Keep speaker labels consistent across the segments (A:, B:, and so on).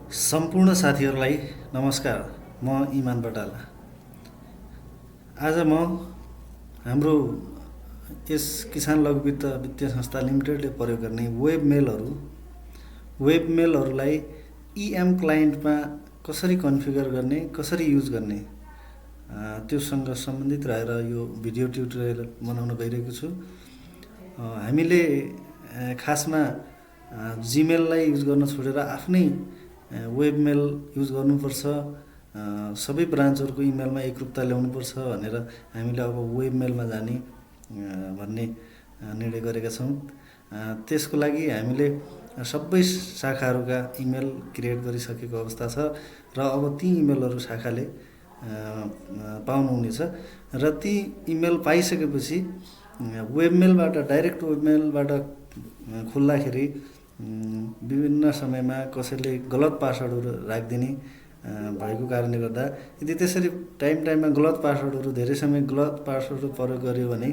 A: सम्पूर्ण साथीहरूलाई नमस्कार। म इमान बटाला। आज म हाम्रो यस किसान लघु वित्त वित्तीय संस्था लिमिटेडले प्रयोग गर्ने वेबमेलहरूलाई इएम क्लाइन्टमा कसरी कन्फिगर गर्ने, कसरी युज गर्ने, त्योसँग सम्बन्धित रहेर यो भिडियो ट्युटोरियल बनाउन गइरहेको छु। हामीले खासमा जिमेललाई युज गर्न छोडेर आफ्नै वेबमेल युज गर्नुपर्छ, सबै ब्रान्चहरूको इमेलमा एकरूपता ल्याउनुपर्छ भनेर हामीले अब वेबमेलमा जाने भन्ने निर्णय गरेका छौँ। त्यसको लागि हामीले सबै शाखाहरूका इमेल क्रिएट गरिसकेको अवस्था छ र अब ती इमेलहरू शाखाले पाउनुहुनेछ र ती इमेल पाइसकेपछि वेबमेलबाट डाइरेक्ट वेबमेलबाट खोल्दाखेरि विभिन्न समयमा कसैले गलत पासवर्डहरू राखिदिने भएको कारणले गर्दा यदि त्यसरी टाइममा गलत पासवर्डहरू धेरै समय गलत पासवर्डहरू प्रयोग गर्यो भने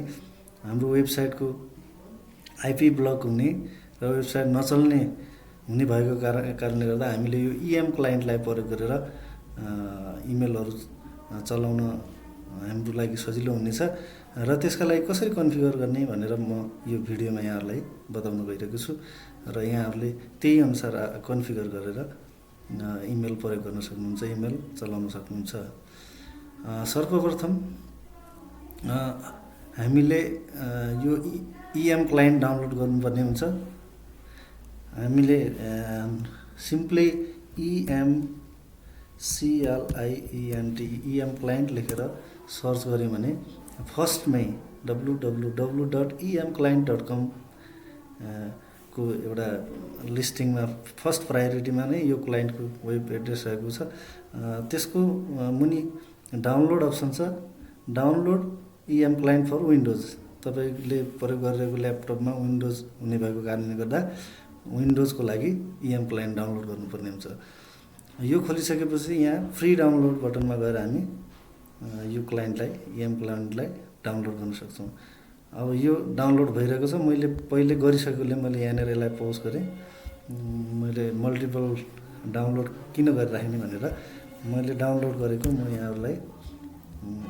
A: हाम्रो वेबसाइटको आइपी ब्लक हुने र वेबसाइट नचल्ने हुने भएको कारणले गर्दा हामीले यो इएम क्लाइन्टलाई प्रयोग गरेर इमेलहरू चलाउन हाम्रो लागि सजिलो हुनेछ र त्यसका लागि कसरी कन्फिगर गर्ने भनेर म यो भिडियोमा यहाँहरूलाई बताउन गइरहेको छु र यहाँहरूले त्यही अनुसार कन्फिगर गरेर इमेल प्रयोग गर्न सक्नुहुन्छ, इमेल चलाउन सक्नुहुन्छ। सर्वप्रथम हामीले यो इएम क्लाइन्ट डाउनलोड गर्नुपर्ने हुन्छ। हामीले सिम्पली इएम क्लाइन्ट लेखेर सर्च गऱ्यौँ भने फर्स्टमै www.emclient.com को एउटा लिस्टिङमा फर्स्ट प्रायोरिटीमा नै यो क्लाइन्टको वेब एड्रेस रहेको छ। त्यसको मुनि डाउनलोड अप्सन छ, डाउनलोड इएम क्लाइन्ट फर विन्डोज। तपाईँले प्रयोग गरिरहेको ल्यापटपमा विन्डोज हुने भएको कारणले गर्दा विन्डोजको लागि इएम क्लाइन्ट डाउनलोड गर्नुपर्ने हुन्छ। यो खोलिसकेपछि यहाँ फ्री डाउनलोड बटनमा गएर हामी यो क्लाइन्टलाई इएम क्लाइन्टलाई डाउनलोड गर्न सक्छौँ। अब यो डाउनलोड भइरहेको छ, मैले पहिले गरिसकेकोले मैले यहाँनिर यसलाई पज गरेँ। मैले मल्टिपल डाउनलोड किन गरिराख्ने भनेर मैले डाउनलोड गरेको म यहाँहरूलाई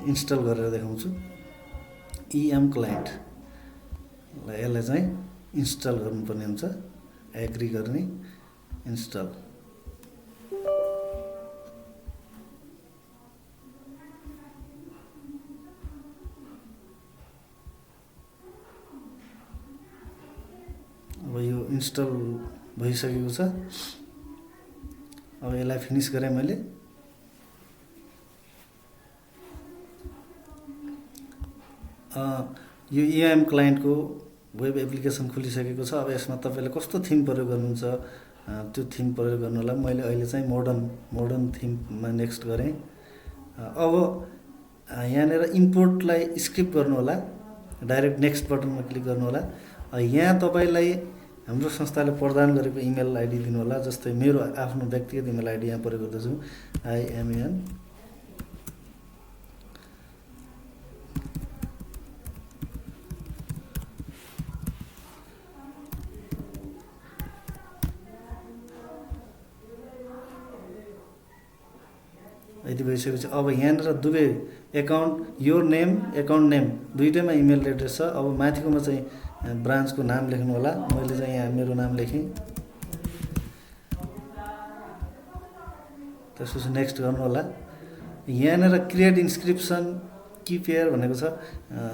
A: इन्स्टल गरेर देखाउँछु। इएम क्लाइन्ट यसलाई चाहिँ इन्स्टल गर्नुपर्ने हुन्छ, एग्री गर्ने, इन्स्टल। अब यो इन्स्टल भइसकेको छ। अब यसलाई फिनिस गरेँ मैले। यो इएम क्लाइन्टको वेब एप्लिकेसन खोलिसकेको छ। अब यसमा तपाईँले कस्तो थिम प्रयोग गर्नुहुन्छ त्यो थिम प्रयोग गर्नु होला। मैले अहिले चाहिँ मोडर्न थिममा नेक्स्ट गरेँ। अब यहाँनिर इम्पोर्टलाई स्किप गर्नु होला, डाइरेक्ट नेक्स्ट बटनमा क्लिक गर्नु होला। यहाँ तपाईँलाई हाम्रो संस्थाले प्रदान गरेको इमेल आइडी दिनु होला। जस्तै मेरो आफ्नो व्यक्तिगत इमेल आइडी यहाँ प्रयोग गर्दछु, IMAN यदि भइसकेपछि अब यहाँनिर दुवै योर नेम, एकाउन्ट नेम दुइटैमा इमेल एड्रेस छ। अब माथिकोमा चाहिँ ब्रान्चको नाम लेख्नु होला। मैले चाहिँ यहाँ मेरो नाम लेखेँ। त्यसपछि नेक्स्ट गर्नु होला। यहाँनिर क्रिएट इन्स्क्रिप्सन किपेयर भनेको छ,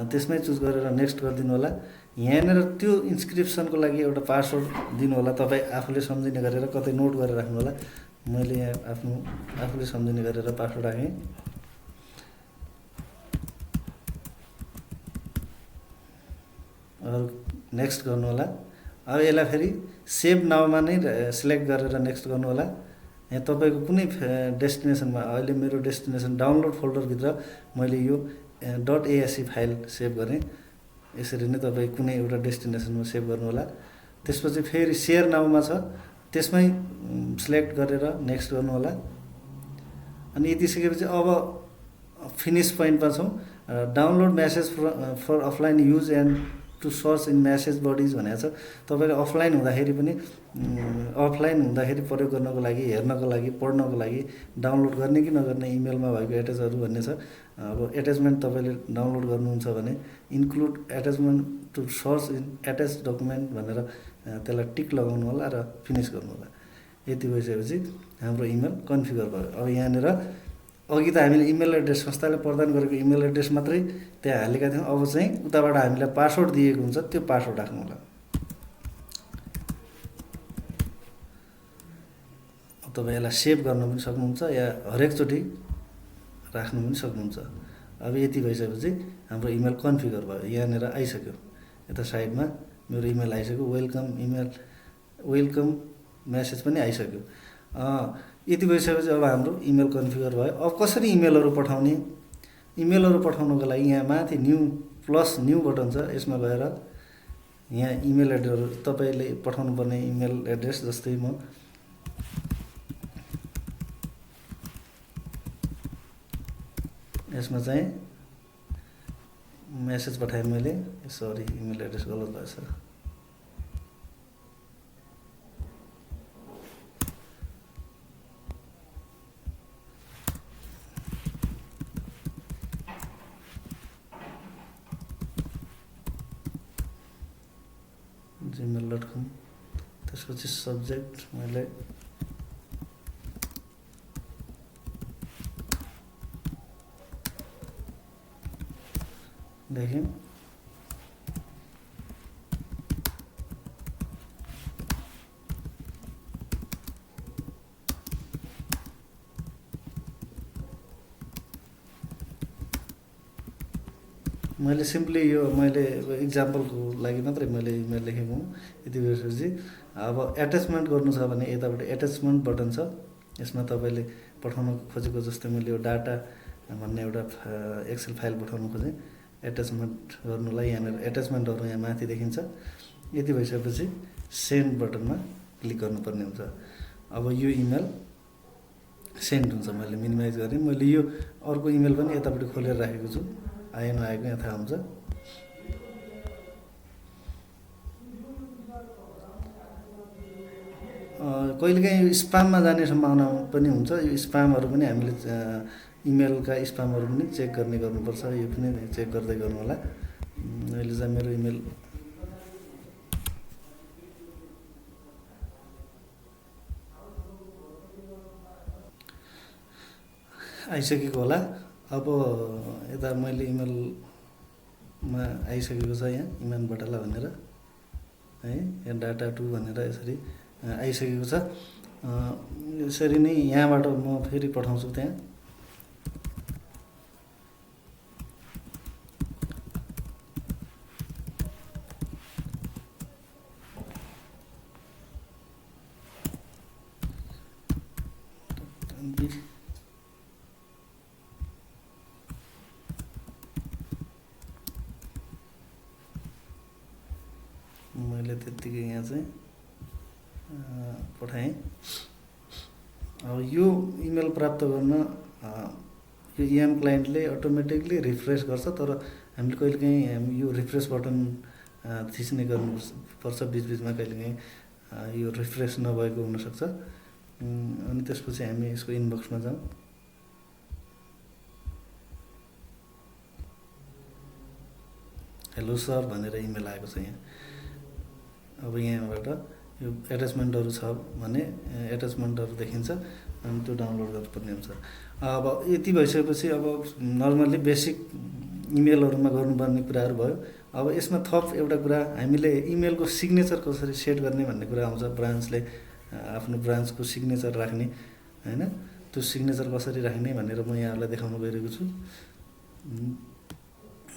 A: त्यसमै चुज गरेर नेक्स्ट गरिदिनु होला। यहाँनिर त्यो इन्स्क्रिप्सनको लागि एउटा पासवर्ड दिनु होला। तपाईँ आफूले सम्झिने गरेर कतै नोट गरेर राख्नु होला। मैले यहाँ आफूले सम्झिने गरेर पासवर्ड राखेँ। नेक्स्ट गर्नु होला। अब यसलाई फेरि सेभ नाउमा नै सिलेक्ट गरेर नेक्स्ट गर्नु होला। यहाँ तपाईँको कुनै डेस्टिनेसनमा, अहिले मेरो डेस्टिनेसन डाउनलोड फोल्डरभित्र मैले यो .asc फाइल सेभ गरेँ। यसरी नै तपाईँ कुनै एउटा डेस्टिनेसनमा सेभ गर्नु होला। त्यसपछि फेरि सेयर नाउमा छ, त्यसमै सिलेक्ट गरेर नेक्स्ट गर्नु होला। अनि यति सकेपछि अब फिनिस पोइन्टमा छौँ। Download message for offline use and to search in message bodies भनेको छ। तपाईँले अफलाइन हुँदाखेरि पनि प्रयोग गर्नको लागि, हेर्नको लागि, पढ्नको लागि डाउनलोड गर्ने कि नगर्ने इमेलमा भएको एट्याचहरू भन्ने छ। अब एट्याचमेन्ट तपाईँले डाउनलोड गर्नुहुन्छ भने include attachment to search in attach document भनेर त्यसलाई टिक लगाउनु होला र फिनिस गर्नु होला। यति भइसकेपछि हाम्रो इमेल कन्फिगर भयो। अब यहाँनिर अघि त हामीले इमेल एड्रेस संस्थाले प्रदान गरेको इमेल एड्रेस मात्रै त्यहाँ हालेका थियौँ। अब चाहिँ उताबाट हामीलाई पासवर्ड दिएको हुन्छ, त्यो पासवर्ड राख्नु होला। तपाईँ यसलाई सेभ गर्न पनि सक्नुहुन्छ या हरेकचोटि राख्नु पनि सक्नुहुन्छ। अब यति भइसकेपछि हाम्रो इमेल कन्फिगर भयो। यहाँनिर आइसक्यो, यता साइडमा मेरो इमेल आइसक्यो, वेलकम मेसेज पनि आइसक्यो। यति भइसकेपछि अब हाम्रो इमेल कन्फिगर भयो। अब कसरी इमेलहरू पठाउने? इमेलहरू पठाउनको लागि यहाँ माथि न्यू बटन छ, यसमा गएर यहाँ इमेल एड्रेसहरू तपाईँले पठाउनु पर्ने इमेल एड्रेस, जस्तै म यसमा चाहिँ मेसेज पठाएँ मैले, सरी इमेल एड्रेस गलत भएछ। gmail.com, त्यसपछि सब्जेक्ट मैले देखेँ। मैले सिम्पली यो मैले इक्जाम्पलको लागि मात्रै मैले इमेल लेखेको हुँ। यति भएपछि अब एट्याचमेन्ट गर्नु छ भने यताबाट एट्याचमेन्ट बटन छ, यसमा तपाईँले पठाउन खोजेको, जस्तै मैले यो डाटा भन्ने एउटा एक्सेल फाइल पठाउन खोजेँ। एट्याचमेन्ट गर्नुलाई यहाँनिर एट्याचमेन्टहरू यहाँ माथि देखिन्छ। यति भइसकेपछि सेन्ड बटनमा क्लिक गर्नुपर्ने हुन्छ। अब यो इमेल सेन्ड हुन्छ। मैले मिनिमाइज गरेँ। मैले यो अर्को इमेल पनि यतापट्टि खोलेर राखेको छु, आयो नआएको यहाँ थाहा हुन्छ। कहिलेकाहीँ यो स्पाममा जाने सम्भावना पनि हुन्छ। यो स्पामहरू पनि हामीले इमेलका स्पामहरू पनि चेक गर्नुपर्छ। यो पनि चेक गर्दै गर्नु होला। अहिले चाहिँ मेरो इमेल आइसकेको होला। अब यता मैले इमेलमा आइसकेको छ, यहाँ इमान बटाला भनेर है, यहाँ डाटा 2 भनेर यसरी आइसकेको छ। यसरी नै यहाँबाट म फेरि पठाउँछु त्यहाँ। मैले त्यतिकै यहाँ चाहिँ पठाएँ। अब यो इमेल प्राप्त गर्न यो इएम क्लाइन्टले अटोमेटिकली रिफ्रेस गर्छ, तर हामीले कहिलेकाहीँ यो रिफ्रेस बटन थिच्ने गर्नुपर्छ बिचबिचमा। कहिलेकाहीँ यो रिफ्रेस नभएको हुनसक्छ। अनि त्यसपछि हामी यसको इनबक्समा जाउँ। हेलो सर भनेर इमेल आएको छ यहाँ। अब यहाँबाट यो एट्याचमेन्टहरू छ भने एट्याचमेन्टहरू देखिन्छ, अनि त्यो डाउनलोड गर्नुपर्ने हुन्छ। अब यति भइसकेपछि अब नर्मल्ली बेसिक इमेलहरूमा गर्नुपर्ने कुराहरू भयो। अब यसमा थप एउटा कुरा, हामीले इमेलको सिग्नेचर कसरी सेट गर्ने भन्ने कुरा आउँछ। ब्रान्चले आफ्नो ब्रान्चको सिग्नेचर राख्ने हैन, त्यो सिग्नेचर कसरी राख्ने भनेर म यहाँहरूलाई देखाउन गइरहेको छु।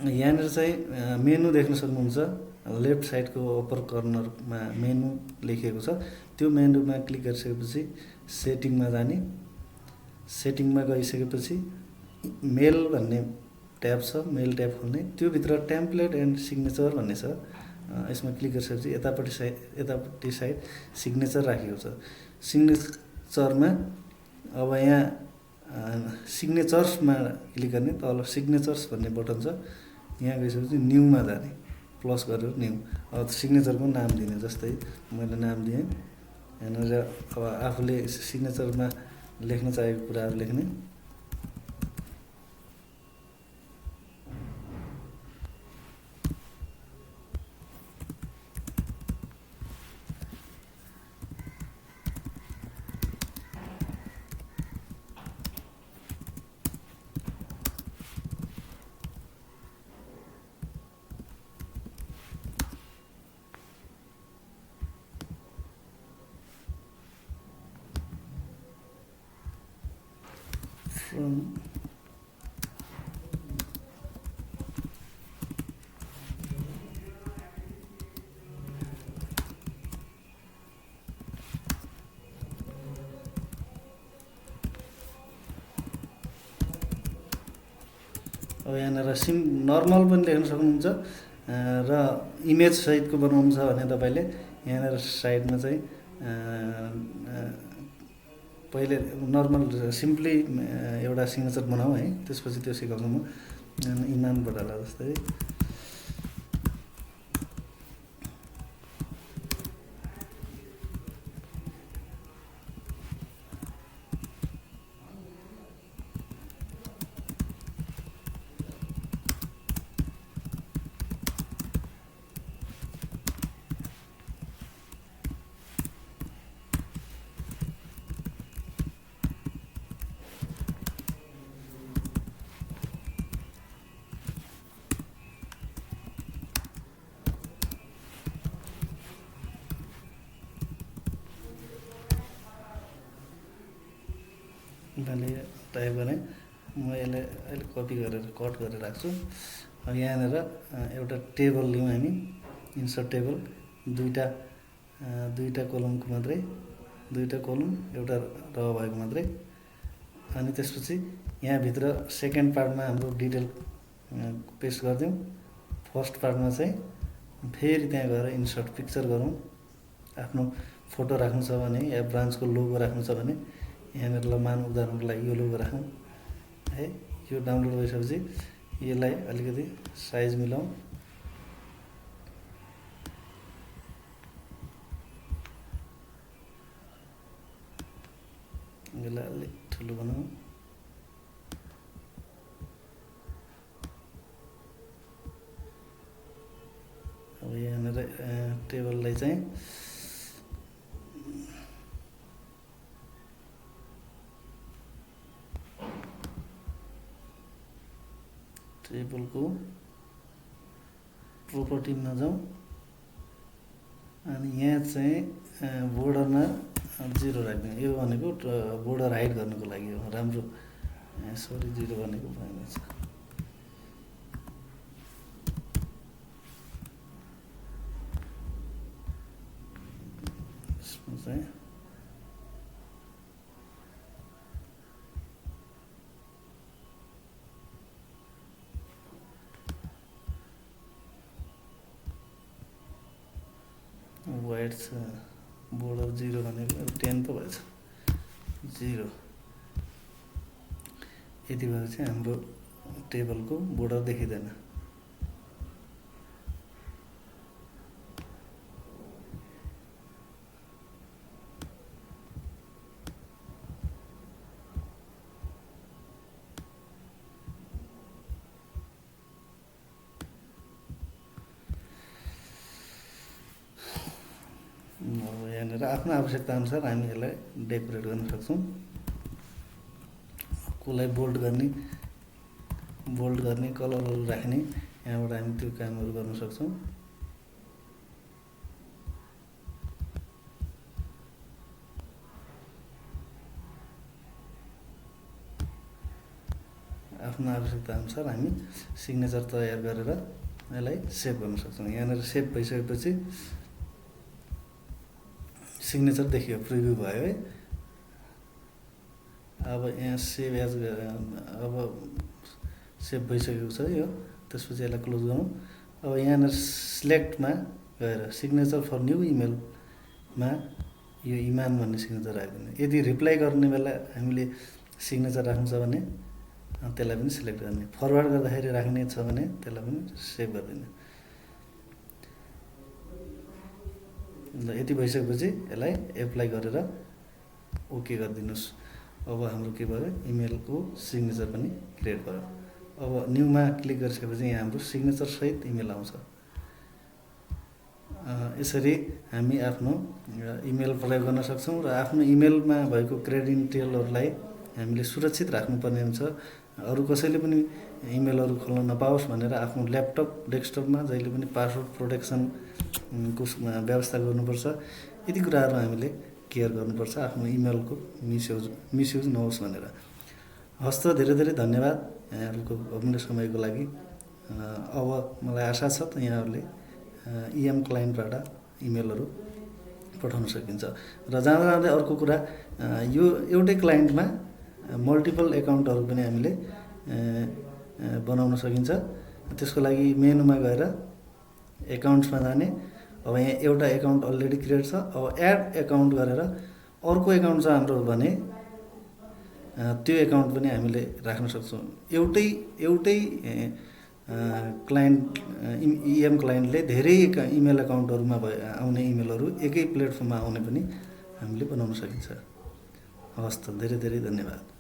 A: यहाँनिर चाहिँ मेनु देख्न सक्नुहुन्छ। लेफ्ट साइडको अप्पर कर्नरमा मेनु लेखिएको छ। त्यो मेनुमा क्लिक गरिसकेपछि सेटिङमा जाने। सेटिङमा गइसकेपछि मेल भन्ने ट्याब छ, मेल ट्याब खोल्ने। त्यो भित्र टेम्प्लेट एन्ड सिग्नेचर भन्ने छ। यसमा क्लिक गरिसकेपछि यतापट्टि साइड सिग्नेचर राखेको छ। सिग्नेचरमा अब यहाँ सिग्नेचर्समा क्लिक गर्ने, तल सिग्नेचर्स भन्ने बटन छ। यहाँ गइसकेपछि न्यूमा जाने। प्लस गरेर न्यू। अब सिग्नेचरको नाम दिने, जस्तै मैले नाम दिएँ यहाँनिर। अब आफूले सिग्नेचरमा लेख्न चाहेको कुराहरू लेख्ने। अब यहाँनिर नर्मल पनि लेख्न सक्नुहुन्छ र इमेज सहितको बनाउनु छ भने तपाईँले यहाँनिर साइडमा चाहिँ पहिले नर्मल सिम्पली एउटा सिग्नेचर बनाऊ है, त्यसपछि त्यो सिकाउँछु म। इमान बटाला जस्तै मैले टाइप गरेँ। म यसलाई अहिले कपी गरेर कट गरेर राख्छु। अब यहाँनिर एउटा टेबल लियौँ हामी, इन्सर्ट टेबल, दुईटा कोलमको मात्रै, दुईटा कोलम एउटा र भएको मात्रै। अनि त्यसपछि यहाँभित्र सेकेन्ड पार्टमा हाम्रो डिटेल पेस्ट गरिदिउँ। फर्स्ट पार्टमा चाहिँ फेरि त्यहाँ गएर इन्सर्ट पिक्चर गरौँ। आफ्नो फोटो राख्नु छ भने या ब्रान्चको लोगो राख्नु छ भने यहाँनिर ल मान उदाहरणको लागि यो लोगो राखौँ है। यो डाउनलोड भइसकेपछि यसलाई अलिकति साइज मिलाउँ, यसलाई अलिक ठुलो बनाऊँ। अब यहाँनिर टेबललाई चाहिँ टेबलको प्रोपर्टीमा जाउँ अनि यहाँ चाहिँ बोर्डरमा 0 राख्दिउँ। यो भनेको बोर्डर हाइड गर्नुको लागि हो। राम्रो सरी 0 भनेको भएन छ। यसमा चाहिँ वाइड छ, बोर्डर 0 भनेको 10 पो भएछ, 0। यति भएर चाहिँ हाम्रो टेबलको बोर्डर देखिँदैन। यहाँनिर आफ्नो आवश्यकता अनुसार हामी यसलाई डेकोरेट गर्न सक्छौँ। कसलाई बोल्ड गर्ने कलरहरू राख्ने, यहाँबाट हामी त्यो कामहरू गर्न सक्छौँ। आफ्नो आवश्यकता अनुसार हामी सिग्नेचर तयार गरेर यसलाई सेभ गर्न सक्छौँ। यहाँनिर सेभ भइसकेपछि सिग्नेचर देखियो, प्रिभ्यू भयो है। अब यहाँ सेभ एज, अब सेभ भइसकेको छ यो। त्यसपछि यसलाई क्लोज गरौँ। अब यहाँनिर सिलेक्टमा गएर सिग्नेचर फर न्यू इमेलमा यो इमान भन्ने सिग्नेचर राखिदिने। यदि रिप्लाई गर्ने बेला हामीले सिग्नेचर राख्नु छ भने त्यसलाई पनि सिलेक्ट गर्ने। फरवर्ड गर्दाखेरि राख्ने छ भने त्यसलाई पनि सेभ गरिदिने। ल यति भइसकेपछि यसलाई एप्लाई गरेर ओके गरिदिनुहोस्। अब हाम्रो के भयो, इमेलको सिग्नेचर पनि क्रिएट भयो। अब न्यूमा क्लिक गरिसकेपछि यहाँ हाम्रो सिग्नेचर सहित इमेल आउँछ। यसरी हामी आफ्नो इमेल प्रयोग गर्न सक्छौँ र आफ्नो इमेलमा भएको क्रेडेन्टियलहरूलाई हामीले सुरक्षित राख्नुपर्ने हुन्छ। अरू कसैले पनि इमेलहरू खोल्न नपाओस् भनेर आफ्नो ल्यापटप डेस्कटपमा जहिले पनि पासवर्ड प्रोटेक्सनको व्यवस्था गर्नुपर्छ। यति कुराहरू हामीले केयर गर्नुपर्छ आफ्नो इमेलको मिसयुज नहोस् भनेर। हस्त धेरै धेरै धन्यवाद यहाँहरूको अमूल्य समयको लागि। अब मलाई आशा छ यहाँहरूले इएम क्लाइन्टबाट इमेलहरू पठाउन सकिन्छ। र जाँदा जाँदै अर्को कुरा, यो एउटै क्लाइन्टमा मल्टिपल एकाउन्टहरू पनि हामीले बनाउन सकिन्छ। त्यसको लागि मेनुमा गएर एकाउन्ट्समा जाने। अब यहाँ एउटा एकाउन्ट अलरेडी क्रिएट छ। अब एड एकाउन्ट गरेर अर्को एकाउन्ट छ हाम्रो भने त्यो एकाउन्ट पनि हामीले राख्न सक्छौँ। एउटै क्लाइन्ट इएम क्लाइन्टले धेरै इमेल एकाउन्टहरूमा आउने इमेलहरू एकै प्लेटफर्ममा आउने पनि हामीले बनाउन सकिन्छ। हवस् त, धेरै धेरै धन्यवाद।